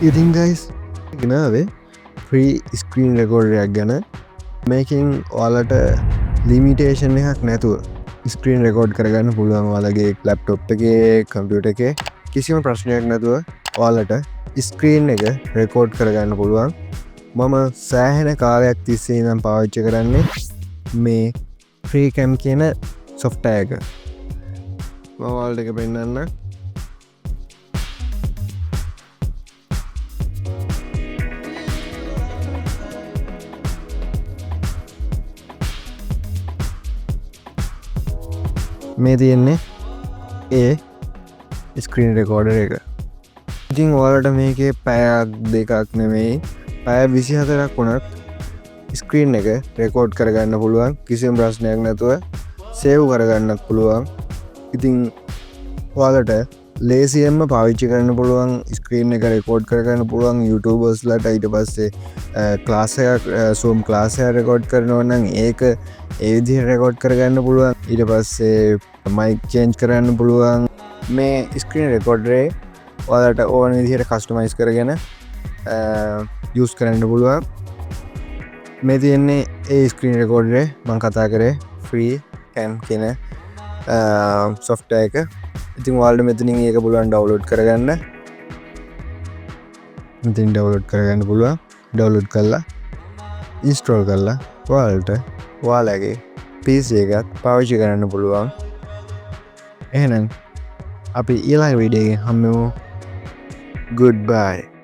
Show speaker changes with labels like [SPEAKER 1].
[SPEAKER 1] ඉතින් ගයිස් ගෙනාවේ free screen රෙකෝඩරයක් ගැන මේකින් ඔයාලට ලිමිටේෂන් එකක් නැතුව ස්ක්‍රීන් රෙකෝඩ් කරගන්න පුළුවන් වලගේ ලැප්ටොප් එකේ කම්පියුටර් එකේ කිසිම ප්‍රශ්නයක් නැතුව ඔයාලට ස්ක්‍රීන් එක රෙකෝඩ් කරගන්න පුළුවන්. මම සෑහෙන කාලයක් තිස්සේ ඉඳන් පාවිච්චි කරන්නේ මේ ෆ්‍රීකැම් කියන සොෆ්ට්වෙයාර් එක. මම ඔයාලට ඒක පෙන්නන්නම්. මේ තියෙන්නේ ඒ ස්ක්‍රීන් රෙකෝඩර් එක. ඉතින් ඔයාලට මේකේ පැයක් දෙකක් නෙමෙයි පැය 24ක් වුණත් ස්ක්‍රීන් එක රෙකෝඩ් කරගන්න පුළුවන් කිසිම ප්‍රශ්නයක් නැතුව සේව් කරගන්නත් පුළුවන්. ඉතින් ඔයාලට ලේසියෙන්ම පාවිච්චි කරන්න පුළුවන් ස්ක්‍රීන් එක රෙකෝඩ් කරගන්න පුළුවන් YouTubersලට. ඊට පස්සේ ක්ලාස් එකක් Zoom ක්ලාස් එකක් රෙකෝඩ් කරනවා නම් ඒක ඒ විදිහට රෙකෝඩ් කරගන්න පුළුවන්. ඊට පස්සේ මයික් චේන්ජ් කරන්න පුළුවන්. මේ ස්ක්‍රීන් රෙකෝඩරේ ඔයාලට ඕන විදිහට කස්ටමයිස් කරගෙන යූස් කරන්න පුළුවන්. මේ තියෙන්නේ ඒ ස්ක්‍රීන් රෙකෝඩරේ මම කතා කරේ ෆ්‍රී කැම් කියන සොෆ්ට්වෙයාර් එක. ඉතින් ඔයාලට මෙතනින් ඒක පුළුවන් ඩවුන්ලෝඩ් කරගන්න. ඉතින් ඩවුන්ලෝඩ් කරගන්න පුළුවන්. ඩවුන්ලෝඩ් කරලා ඉන්ස්ටෝල් කරලා ඔයාලට ඔයාලගේ PC එකත් පාවිච්චි කරන්න පුළුවන්. එහෙනම් අපි ඊළඟ වීඩියෝ එකේ හම්බෙමු. Goodbye.